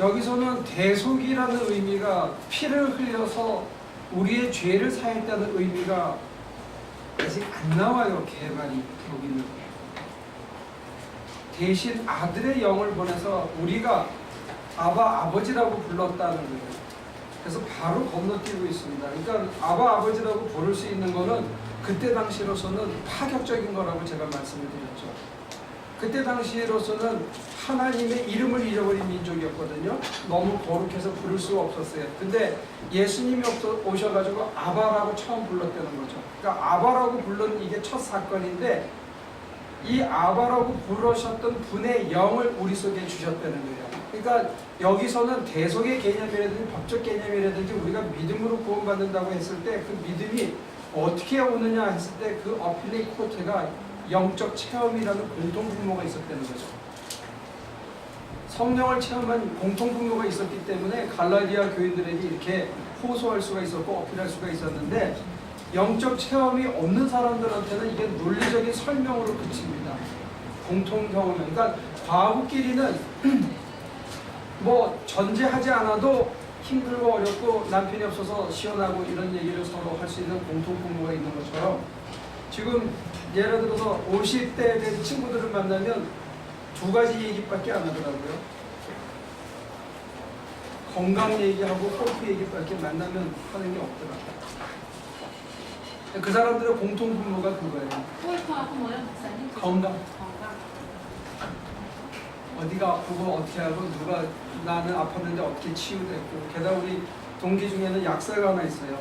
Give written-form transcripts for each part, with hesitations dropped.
여기서는 대속이라는 의미가 피를 흘려서 우리의 죄를 사했다는 의미가 아직 안 나와요. 개발이 여기는. 대신 아들의 영을 보내서 우리가 아버지라고 불렀다는 거예요. 그래서 바로 건너뛰고 있습니다. 그러니까 아버지라고 부를 수 있는 거는 그때 당시로서는 파격적인 거라고 제가 말씀을 드렸죠. 그때 당시로서는 하나님의 이름을 잃어버린 민족이었거든요. 너무 거룩해서 부를 수가 없었어요. 근데 예수님이 오셔가지고 아바라고 처음 불렀다는 거죠. 그러니까 아바라고 부른 이게 첫 사건인데, 이 아바라고 부르셨던 분의 영을 우리 속에 주셨다는 거예요. 그러니까 여기서는 대속의 개념이라든지 법적 개념이라든지 우리가 믿음으로 구원받는다고 했을 때 그 믿음이 어떻게 오느냐 했을 때 그 어필레이 코트가 영적 체험이라는 공통분모가 있었다는 거죠. 성령을 체험한 공통분모가 있었기 때문에 갈라디아 교인들에게 이렇게 호소할 수가 있었고 어필할 수가 있었는데, 영적 체험이 없는 사람들한테는 이게 논리적인 설명으로 그칩니다. 공통 경험. 그러니까 과학끼리는 뭐 전제하지 않아도 힘들고 어렵고 남편이 없어서 시원하고 이런 얘기를 서로 할 수 있는 공통분모가 있는 것처럼, 지금 예를 들어서 50대 된 친구들을 만나면 두 가지 얘기밖에 안 하더라고요. 건강 얘기하고 골프 얘기밖에 만나면 하는 게 없더라고요. 그 사람들의 공통분모가 그거예요. 골프하고 뭐요, 목사님? 건강. 어디가 아프고 어떻게 하고 누가 나는 아팠는데 어떻게 치유됐고, 게다가 우리 동기 중에는 약사가 하나 있어요.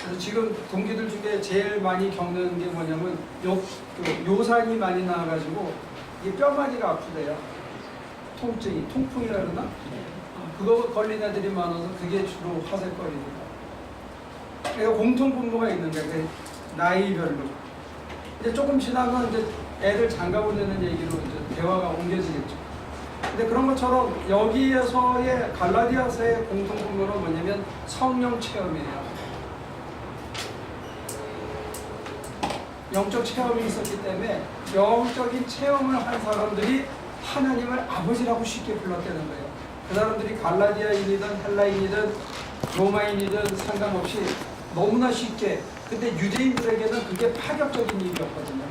그래서 지금 동기들 중에 제일 많이 겪는 게 뭐냐면 요산이 많이 나와가지고 이 뼈마디가 아프대요. 통증이, 통풍이라 그러나? 그거 걸린 애들이 많아서 그게 주로 화제거리입니다. 그러니까 공통분모가 있는 거예요. 나이별로. 이제 조금 지나면 이제 애들 장가 보내는 얘기로 이제 대화가 옮겨지겠죠. 근데 그런 것처럼 여기에서의 갈라디아서의 공통분모는 뭐냐면 성령 체험이에요. 영적 체험이 있었기 때문에 영적인 체험을 한 사람들이 하나님을 아버지라고 쉽게 불렀다는 거예요. 그 사람들이 갈라디아인이든 헬라인이든 로마인이든 상관없이 너무나 쉽게, 근데 유대인들에게는 그게 파격적인 일이었거든요.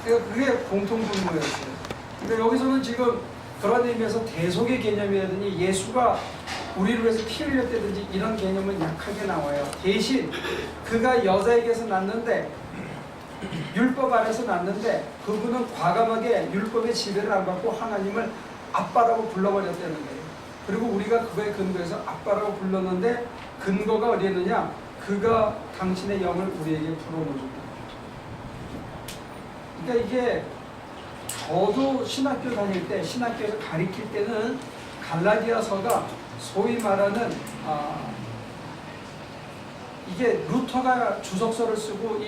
그러니까 그게 공통분모였어요. 그러니까 여기서는 지금 그런 의미에서 대속의 개념이라든지 예수가 우리를 위해서 피 흘렸다든지 이런 개념은 약하게 나와요. 대신 그가 여자에게서 났는데, 율법 아래서 났는데, 그분은 과감하게 율법의 지배를 안 받고 하나님을 아빠라고 불러버렸다는 거예요. 그리고 우리가 그거에 근거해서 아빠라고 불렀는데, 근거가 어디에 있느냐? 그가 당신의 영을 우리에게 불어넣어준다. 그러니까 이게 저도 신학교 다닐 때, 신학교에서 가르칠 때는 갈라디아서가 소위 말하는 이게 루터가 주석서를 쓰고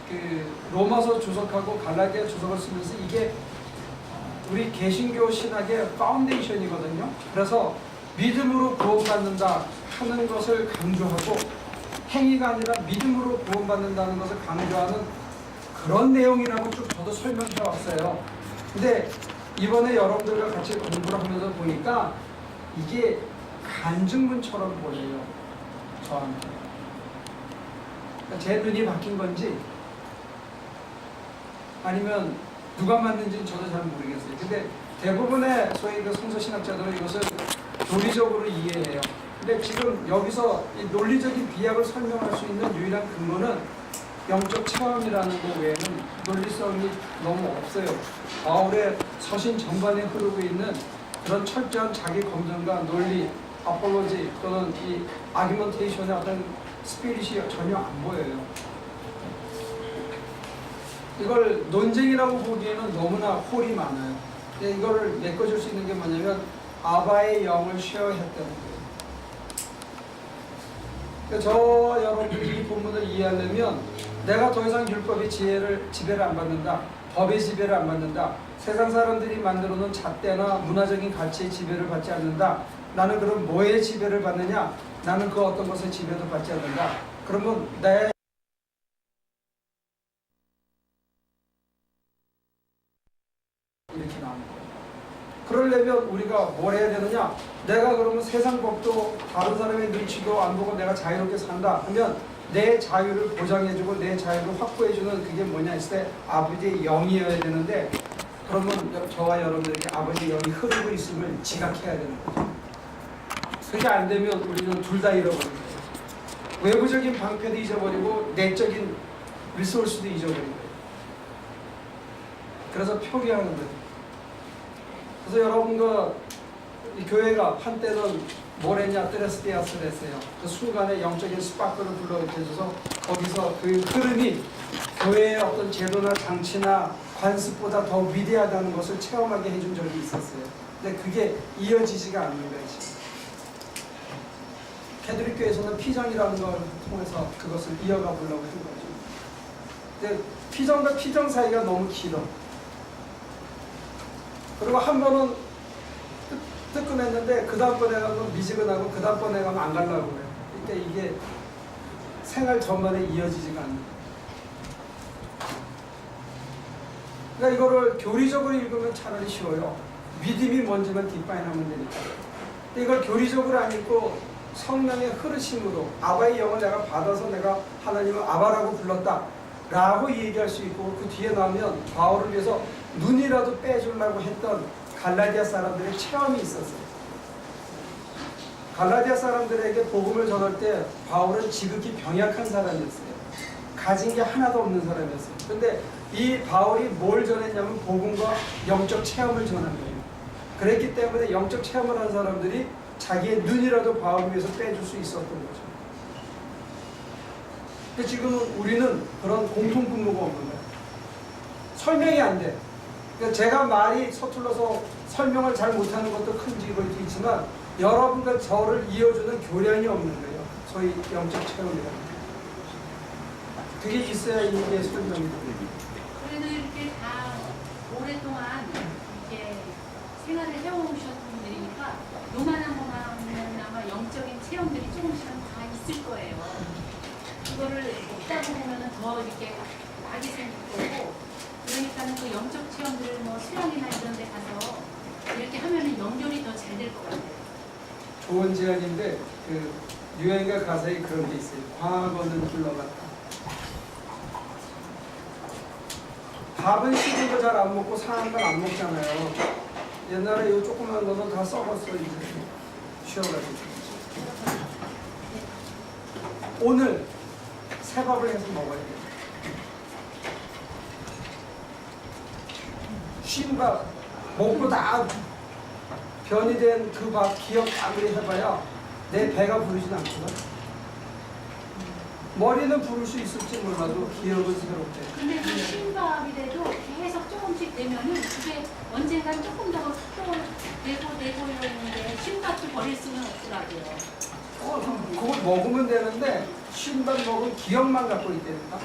그 로마서 주석하고 갈라디아 주석을 쓰면서 이게 우리 개신교 신학의 파운데이션이거든요. 그래서 믿음으로 구원받는다 하는 것을 강조하고, 행위가 아니라 믿음으로 구원받는다는 것을 강조하는 그런 내용이라고 쭉 저도 설명해 왔어요. 근데 이번에 여러분들과 같이 공부를 하면서 보니까 이게 간증문처럼 보여요, 저한테. 제 눈이 바뀐 건지 아니면 누가 맞는지는 저도 잘 모르겠어요. 근데 대부분의 소위 그 성서신학자들은 이것을 논리적으로 이해해요. 근데 지금 여기서 이 논리적인 비약을 설명할 수 있는 유일한 근거는 영적 체험이라는 것 외에는 논리성이 너무 없어요. 바울의 서신 전반에 흐르고 있는 그런 철저한 자기 검증과 논리, 아폴로지 또는 이 아규먼테이션의 어떤 스피릿이 전혀 안 보여요. 이걸 논쟁이라고 보기에는 너무나 홀이 많아요. 근데 이거를 메꿔줄 수 있는 게 뭐냐면 아바의 영을 쉐어했다는 거예요. 그러니까 저 여러분들이 이 본문을 이해하려면 내가 더 이상 율법의 지배를 안 받는다, 법의 지배를 안 받는다, 세상 사람들이 만들어 놓은 잣대나 문화적인 가치의 지배를 받지 않는다. 나는 그럼 뭐의 지배를 받느냐? 나는 그 어떤 것의 지배도 받지 않는다. 그러면 내 이렇게 나오는 거예요. 그러려면 우리가 뭘 해야 되느냐? 내가 그러면 세상 법도 다른 사람의 눈치도 안 보고 내가 자유롭게 산다 하면 내 자유를 보장해주고 내 자유를 확보해주는 그게 뭐냐 했을 때 아버지의 영이어야 되는데, 그러면 저와 여러분들에게 아버지의 영이 흐르고 있음을 지각해야 되는 거죠. 그게 안 되면 우리는 둘 다 잃어버리는 거예요. 외부적인 방패도 잊어버리고 내적인 리소스도 잊어버리는 거예요. 그래서 표기하는 거예요. 그래서 여러분과 이 교회가 한때는 뭘 했냐? 뜨레스디아스를 했어요. 그 순간에 영적인 스파크를 불러일으켜줘서 거기서 그 흐름이 교회의 어떤 제도나 장치나 관습보다 더 위대하다는 것을 체험하게 해준 적이 있었어요. 근데 그게 이어지지가 않는 거예요. 캐톨릭 교회에서는 피정이라는 걸 통해서 그것을 이어가 보려고 한 거죠. 근데 피정과 피정 사이가 너무 길어. 그리고 한 번은 뜨끔했는데 그 다음번에 가면 미지근하고 그 다음번에 가면 안 가려고 그래요. 그러니까 이게 생활 전반에 이어지지가 않는 거예요. 그러니까 이거를 교리적으로 읽으면 차라리 쉬워요. 믿음이 뭔지만 뒷바인하면 되니까. 근데 이걸 교리적으로 안 읽고 성령의 흐르심으로 아바의 영을 내가 받아서 내가 하나님을 아바라고 불렀다 라고 얘기할 수 있고, 그 뒤에 나오면 바울을 위해서 눈이라도 빼주려고 했던 갈라디아 사람들의 체험이 있었어요. 갈라디아 사람들에게 복음을 전할 때 바울은 지극히 병약한 사람이었어요. 가진 게 하나도 없는 사람이었어요. 그런데 이 바울이 뭘 전했냐면 복음과 영적 체험을 전한 거예요. 그랬기 때문에 영적 체험을 한 사람들이 자기의 눈이라도 바울을 위해서 빼줄 수 있었던 거죠. 근데 지금은 우리는 그런 공통분모가 없는 거예요. 설명이 안 돼. 그러니까 제가 말이 서툴러서 설명을 잘 못하는 것도 큰 지적이 있지만 여러분과 저를 이어주는 교량이 없는 거예요. 소위 영적 체험이라는 게. 그게 있어야 이게 설명이 됩니다. 그래도 이렇게 다 오랫동안 이렇게 생활을 해오셨던 분들이니까 요만한 것만 아마 영적인 체험들이 조금씩은 다 있을 거예요. 그거를 읽다 보면은 더 이렇게 많이 생길 거고, 그러니까는 그 영적 체험들을 뭐 수련이나 이런 데 가서 이렇게 하면은 연결이 더 잘 될 것 같아요. 좋은 제안인데 그 유행가 가사에 그런 게 있어요. 과거는 흘러갔다. 밥은 식은 거 잘 안 먹고 상한 건 안 먹잖아요. 옛날에 요 조그만 거는 다 썩었어 이제 쉬어가지고. 오늘 새 밥을 해서 먹어야 돼요. 쉰 밥 먹고 다 변이 된 그 밥 기억 아무리 해봐야 내 배가 부르진 않거든. 머리는 부를 수 있을지 몰라도 기억은 새롭게. 근데 그 신밥이라도 계속 조금씩 되면은 그게 언젠간 조금 더 속도를 내고 이러는데 신밥도 버릴 수는 없더라고요. 그걸 먹으면 되는데 쉰 밥 먹은 기억만 갖고 있다니까.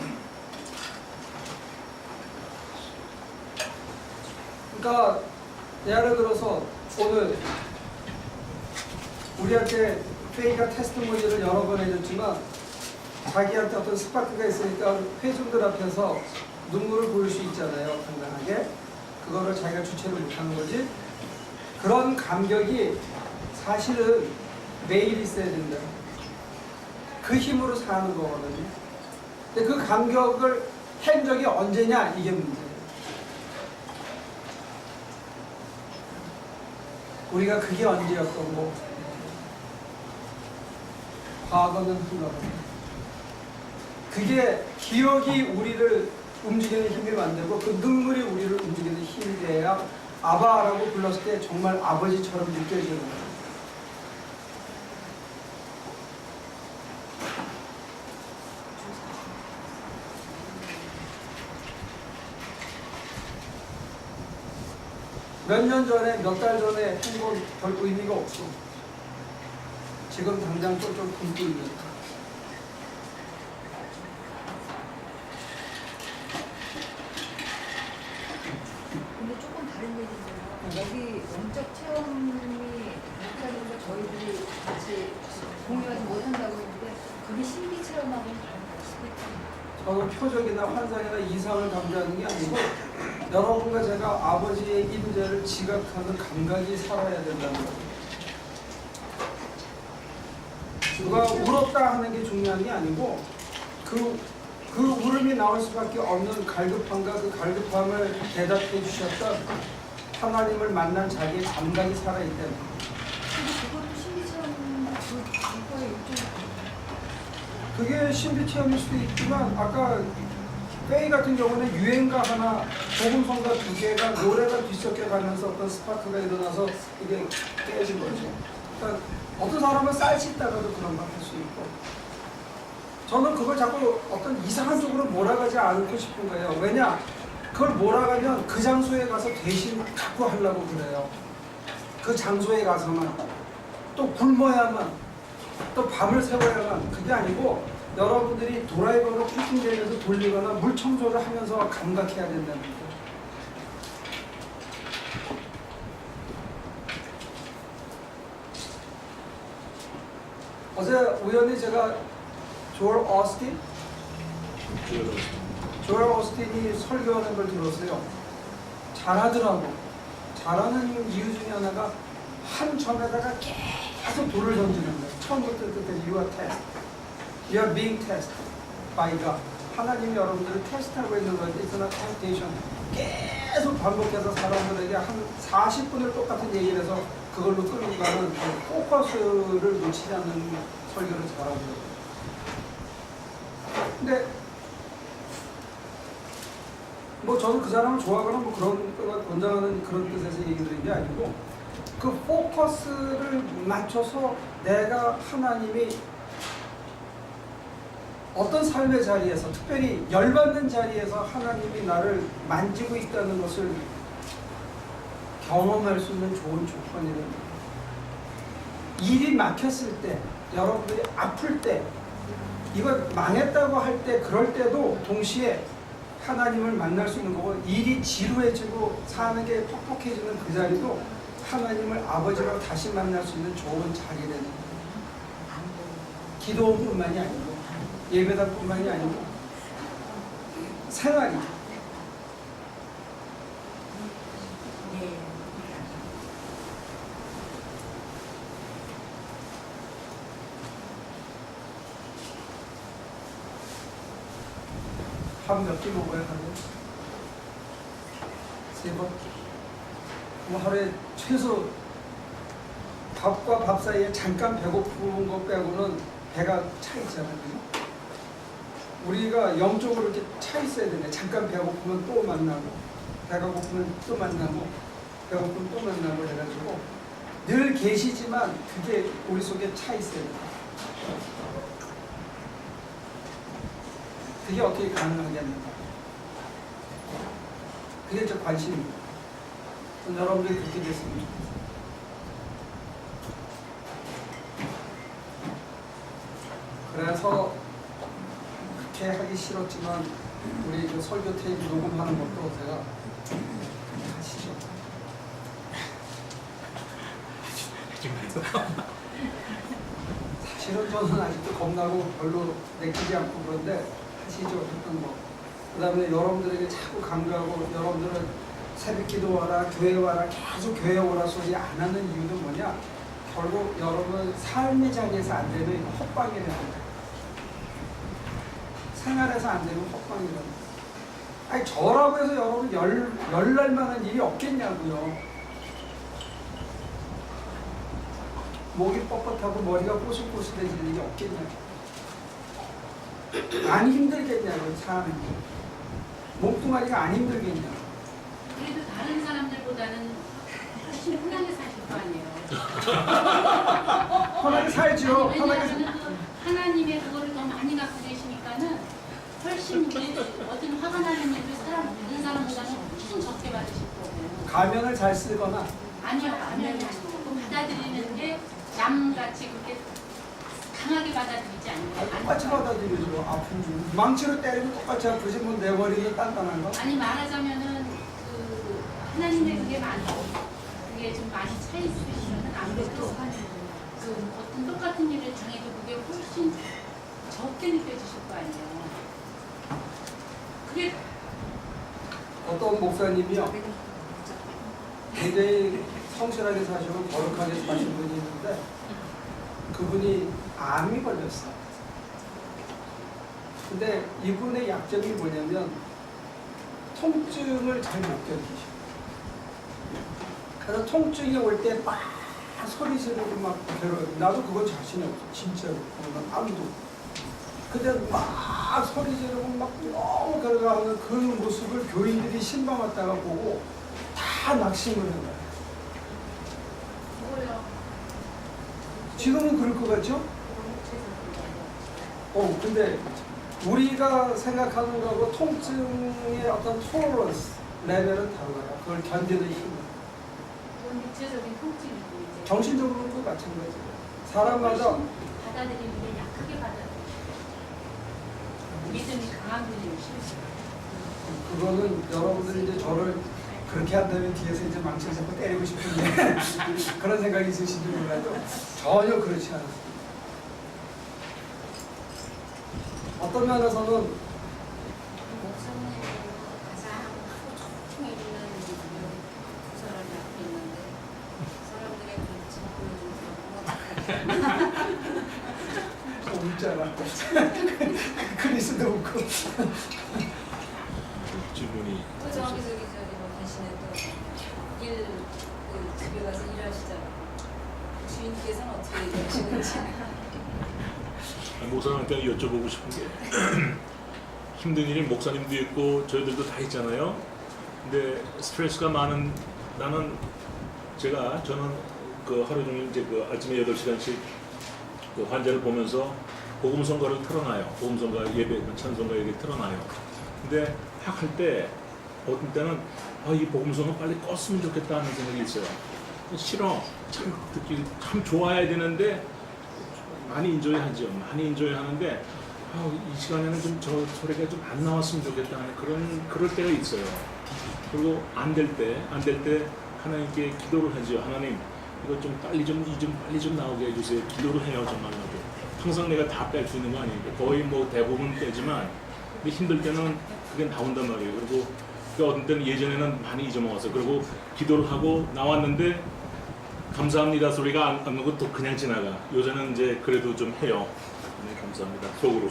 그러니까 예를 들어서 오늘 우리한테 페이가 테스트모니를 여러 번 해줬지만 자기한테 어떤 스파크가 있으니까 회중들 앞에서 눈물을 보일 수 있잖아요. 당당하게. 그거를 자기가 주체를 못하는 거지. 그런 감격이 사실은 매일 있어야 된다. 그 힘으로 사는 거거든요. 근데 그 감격을 한 적이 언제냐? 이게 문제예요. 우리가 그게 언제였던 거. 과거는 흘러간다. 그게 기억이 우리를 움직이는 힘이 만들고 그 눈물이 우리를 움직이는 힘이 돼야 아바라고 불렀을 때 정말 아버지처럼 느껴지는 거예요. 몇 년 전에, 몇 달 전에 한 건 별 의미가 없어. 지금 당장 쫄쫄 굶고 있는. 근데 조금 다른 얘기인데요. 여기 영적 체험이 못하는 거 저희들이 같이 공유하지 못한다고 했는데 그게 신비 체험하고는 다른 거 같습니다. 저는 표적이나 환상이나 이상을 강조하는 게 아니고 여러분과 제가 아버지의 임재를 지각하는 감각이 살아야 된다는 거예요. 누가 울었다 하는 게 중요한 게 아니고 그 울음이 나올 수밖에 없는 갈급함과 그 갈급함을 대답해 주셨던 하나님을 만난 자기의 감각이 살아있다는 거예요. 근데 그것도 신비처럼 그거의 일종. 그게 신비 체험일 수도 있지만 아까 페이 같은 경우는 유행가 하나, 복음성가 2개가 노래가 뒤섞여 가면서 어떤 스파크가 일어나서 이게 깨진 거죠. 그러니까 어떤 사람은 쌀 씻다가도 그런 걸 할 수 있고, 저는 그걸 자꾸 어떤 이상한 쪽으로 몰아가지 않고 싶은 거예요. 왜냐? 그걸 몰아가면 그 장소에 가서 대신 갖고 하려고 그래요. 그 장소에 가서만 또 굶어야만, 또 밤을 새워야만. 그게 아니고 여러분들이 드라이버로 캠핑장에서 돌리거나 물 청소를 하면서 감각해야 된다는 거예요. 어제 우연히 제가 조엘 오스틴이 설교하는 걸 들었어요. 잘하더라고. 잘하는 이유 중에 하나가 한 점에다가 계속 돌을 던지는 거예요. 처음부터 끝까지 You are tested. You are being tested by God. 하나님이 여러분들을 테스트하고 있는 거예요. It's not temptation. 계속 반복해서 사람들에게 한 40분을 똑같은 얘기를 해서 그걸로 끌고 가는 포커스를 놓치지 않는 설교를 잘하고요. 근데 뭐 저는 그 사람을 좋아하거나 뭐 그런 거가 권장하는 그런 뜻에서 얘기 드린 게 아니고, 그 포커스를 맞춰서 내가 하나님이 어떤 삶의 자리에서, 특별히 열받는 자리에서 하나님이 나를 만지고 있다는 것을 경험할 수 있는 좋은 조건이라는 거예요. 일이 막혔을 때, 여러분들이 아플 때, 이거 망했다고 할 때, 그럴 때도 동시에 하나님을 만날 수 있는 거고, 일이 지루해지고 사는 게 퍽퍽해지는 그 자리도 하나님을 아버지로 다시 만날 수 있는 좋은 자리라는 거예요. 기도뿐만이 아니고 예배당뿐만이 아니고 생활이. 밥 몇 끼 먹어야 하죠? 3번? 뭐 하루에 최소 밥과 밥 사이에 잠깐 배고픈 거 빼고는 배가 차 있잖아요. 그죠? 우리가 영적으로 이렇게 차 있어야 되네. 잠깐 배고프면 또 만나고, 배가 고프면 또 만나고, 배고프면 또 만나고 해가지고 늘 계시지만 그게 우리 속에 차 있어야 돼요. 그게 어떻게 가능하겠는가? 그게 저 관심입니다. 여러분들이 그렇게 됐으면 좋겠어요. 그래서 그렇게 하기 싫었지만 우리 그 설교 테이프 녹음하는 것도 제가 하시죠. 사실은 저는 아직도 겁나고 별로 내키지 않고 그런데 하시죠. 어떤 뭐. 그 다음에 여러분들에게 자꾸 강조하고, 여러분들은 새벽 기도 와라, 교회 와라, 계속 교회 오라 소리 안 하는 이유는 뭐냐? 결국 여러분 삶의 자리에서 안 되면 헛방이라는 거예요. 생활에서 안 되면 헛방이라는 거예요. 아니 저라고 해서 여러분 열날 만한 일이 없겠냐고요. 목이 뻣뻣하고 머리가 뽀슬뽀슬해지는 일이 없겠냐고. 안 힘들겠냐고요. 사는 게. 몸뚱아리가 안 힘들겠냐고. 그래도 다른 사람들보다는 훨씬 편하게 사실 거 아니에요. 편하게 살죠. 편하게 살. 왜냐하면 하나님의 그거를 더 많이 갖고 계시니까는 훨씬 이제 어떤 화가 나는 일을 다른 사람보다는 훨씬 적게 받으실 거고요. 가면을 잘 쓰거나. 아니요, 가면이 아니고 받아들이는 게 남같이 그렇게 강하게 받아들이지 않는 똑같이 받아들이죠. 아픈 줄. 망치로 때리면 똑같이 아프지 뭐 내버리면 단단한 거. 아니 말하자면은 그 하나님의 그게 많고 그게 좀 많이 차 있으시면 아무래도 그 어떤 똑같은 일을 당해도 그게 훨씬 적게 느껴지실 거 아니에요. 그게 어떤 목사님이요. 굉장히 성실하게 사시고 거룩하게 사신 분이 있는데 그분이 암이 걸렸어. 근데 이분의 약점이 뭐냐면 통증을 잘 못 견디셔. 그래서 통증이 올 때 막 소리 지르고 막 괴로워요. 나도 그건 자신이 없어. 진짜로. 난 암도. 근데 막 소리 지르고 막 너무 괴로워하는 그 모습을 교인들이 신방 왔다가 보고 다 낙심을 해요. 뭐요? 지금은 그럴 것 같죠? 근데 우리가 생각하는 거하고 통증의 어떤 토러런스 레벨은 다르다. 그걸 견디는 힘. 그건 육체적인 통증이고 이제 정신적으로도 마찬가지예요. 사람마다 받아들이는 게 약하게 받아들여요. 믿음이 강한 분이 싫으시고. 그거는 여러분들이 이제 저를 그렇게 한다면 뒤에서 이제 망치를 잡고 때리고 싶은데 그런 생각이 있으신지 몰라도 전혀 그렇지 않습니다. 어떤 면에서는 목사님이 가장 소통 있는 부서를 맡고 있는데 사람들의 눈치 보여주면서 크리스도 웃고 질문이 또 저기 당신은 또일 집에 가서 일하시잖아요. 주인께서는 어떻게 일하시는지. 목사님한테 여쭤보고 싶은 게 힘든 일이 목사님도 있고 저희들도 다 있잖아요. 근데 스트레스가 많은 저는 그 하루 종일 이제 그 아침에 8시간씩 그 환자를 보면서 복음 선거를 틀어놔요. 복음 선거 예배, 찬송가 예배 틀어놔요. 근데 막 할 때 어떤 때는 이 복음 선거 빨리 껐으면 좋겠다 하는 생각이 있어요. 싫어. 참 듣기 참 좋아야 되는데 많이 인조이 하죠. 많이 인조이 하는데 이 시간에는 좀 저 소리가 좀 안 나왔으면 좋겠다 하는 그럴 때가 있어요. 그리고 안 될 때 하나님께 기도를 하죠. 하나님 이거 좀 빨리 좀 나오게 해주세요. 기도를 해요 정말로. 항상 내가 다 뺄 수 있는 거 아니에요. 거의 뭐 대부분 빼지만 근데 힘들 때는 그게 나온단 말이에요. 그리고 어떤 때는 예전에는 많이 잊어먹었어요. 그리고 기도를 하고 나왔는데 감사합니다 소리가 안 나고 또 그냥 지나가. 요새는 이제 그래도 좀 해요. 네, 감사합니다. 속으로.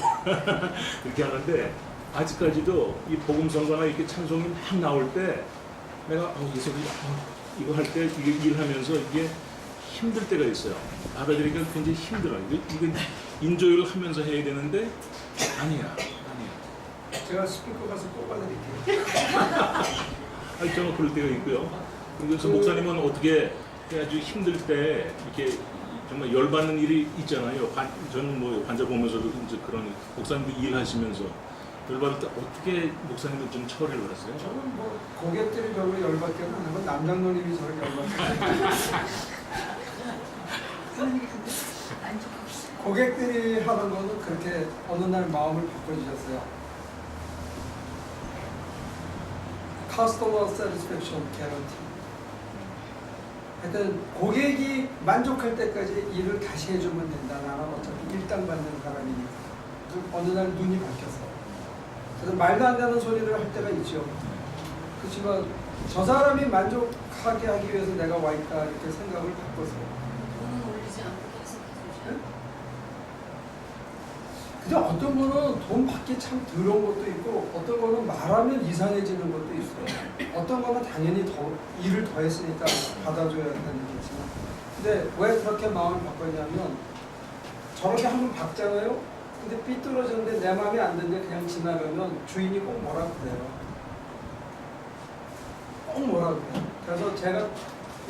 이렇게 하는데 아직까지도 이 복음 선거나 이렇게 찬송이 막 나올 때 내가 이 소리 이거 할 때 이게 일하면서 이게 힘들 때가 있어요. 받아들이기가 굉장히 힘들어요. 이거 인조율을 하면서 해야 되는데 아니야. 제가 스피커 가서 꼽아드릴게요. 저는 그럴 때가 있고요. 그래서 목사님은 어떻게 아주 힘들 때 이렇게 정말 열받는 일이 있잖아요. 저는 뭐 환자 보면서도 이제 그런 목사님도 일하시면서 열받을 때 어떻게 목사님은 좀 처리를 하세요? 저는 뭐 고객들이 별로 열받게 안 하고 남장로님이 저를 열받게 고객들이 하는 거는 그렇게 어느 날 마음을 바꿔주셨어요. Customer Satisfaction Guarantee. 하여튼 고객이 만족할 때까지 일을 다시 해주면 된다. 나는 어차피 일당 받는 사람이니까. 어느 날 눈이 바뀌었어요. 그래서 말도 안 되는 소리를 할 때가 있죠. 그렇지만 저 사람이 만족하게 하기 위해서 내가 와 있다 이렇게 생각을 바꿨어요. 돈은 올리지 않고 계속 해주셔요. 근데 어떤 거는 돈 받기 참 더러운 것도 있고 어떤 거는 말하면 이상해지는 것도 있어요. 어떤 거는 당연히 일을 더 했으니까 받아줘야 된다는 게 있지만 근데 왜 그렇게 마음을 바꿨냐면 저렇게 한번 박잖아요. 근데 삐뚤어졌는데 내 마음에 안 드는데 그냥 지나가면 주인이 꼭 뭐라 그래요. 꼭 뭐라 그래요. 그래서 제가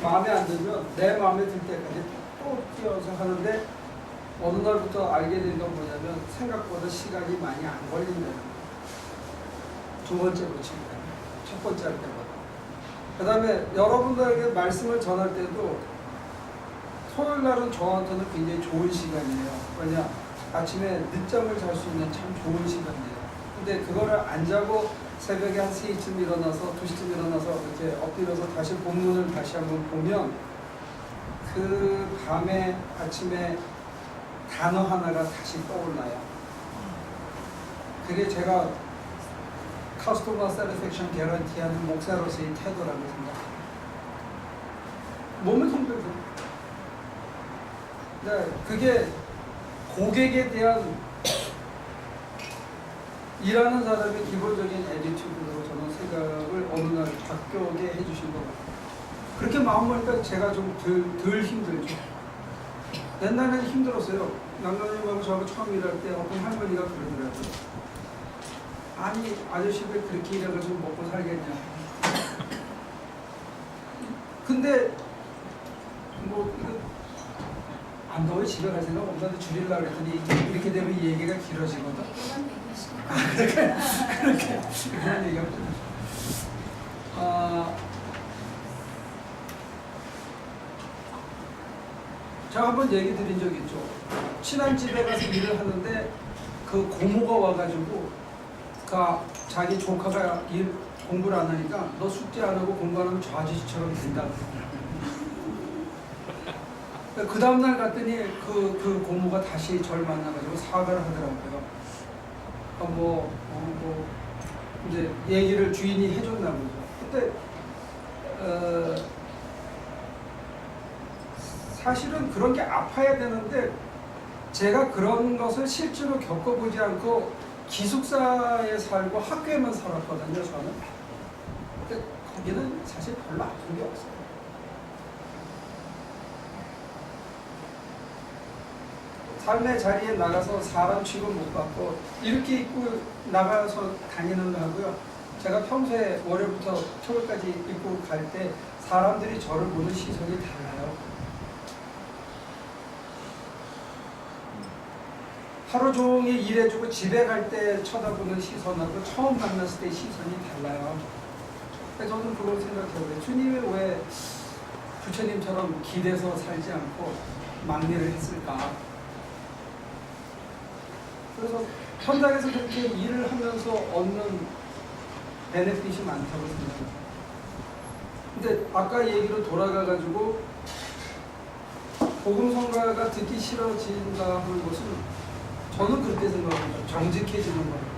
마음에 안 들면 내 마음에 들 때까지 또 뛰어서 하는데 어느 날부터 알게 된 건 뭐냐면 생각보다 시간이 많이 안 걸린다는 거예요. 두 번째로 칩니다. 첫 번째 할 때보다. 그 다음에 여러분들에게 말씀을 전할 때도 토요일 날은 저한테는 굉장히 좋은 시간이에요. 왜냐? 아침에 늦잠을 잘 수 있는 참 좋은 시간이에요. 근데 그거를 안 자고 새벽에 한 3시쯤 일어나서 2시쯤 일어나서 이렇게 엎드려서 다시 본문을 다시 한번 보면 그 밤에 아침에 단어 하나가 다시 떠올라요. 그게 제가 커스터머 세티스팩션 개런티하는 목사로서의 태도라고 생각합니다. 몸은 성격이죠. 네, 그게 고객에 대한 일하는 사람의 기본적인 애티튜드로 저는 생각을 어느 날 바뀌게 해주신 것 같아요. 그렇게 마음 먹으니까 제가 좀 덜 힘들죠. 옛날에는 힘들었어요. 남자님하고 저하고 처음 일할 때 어떤 할머니가 그러더라고요. 아니 아저씨들 그렇게 일해가지고 먹고 살겠냐. 근데 뭐 이거 안 더워 집에 갈 생각 없는데 줄이려고 그랬더니 이렇게 되면 이 얘기가 길어지거든. 이거만 얘기하시는 그렇게 그런 얘기가 제가 한번 얘기 드린 적 있죠. 친한 집에 가서 일을 하는데 그 고모가 와가지고 자기 조카가 공부를 안 하니까 너 숙제 안 하고 공부 안 하면 저 아저씨처럼 된다고. 그 다음날 갔더니 그 고모가 다시 저를 만나가지고 사과를 하더라고요. 뭐 이제 얘기를 주인이 해줬나 보죠. 근데 사실은 그런 게 아파야 되는데 제가 그런 것을 실제로 겪어보지 않고 기숙사에 살고 학교에만 살았거든요. 저는. 근데 거기는 사실 별로 아픈 게 없어요. 삶의 자리에 나가서 사람 취급 못 받고 이렇게 입고 나가서 다니는 거 하고요. 제가 평소에 월요일부터 토요일까지 입고 갈 때 사람들이 저를 보는 시선이 달라요. 하루 종일 일해주고 집에 갈 때 쳐다보는 시선하고 처음 만났을 때 시선이 달라요. 그래서 저는 그걸 생각해요. 주님이 왜 부처님처럼 길에서 살지 않고 막리를 했을까? 그래서 현장에서 그렇게 일을 하면서 얻는 베네핏이 많다고 생각해요. 근데 아까 얘기로 돌아가가지고 복음 성가가 듣기 싫어진다는 것은 저는 그렇게 생각합니다. 정직해지는 거예요.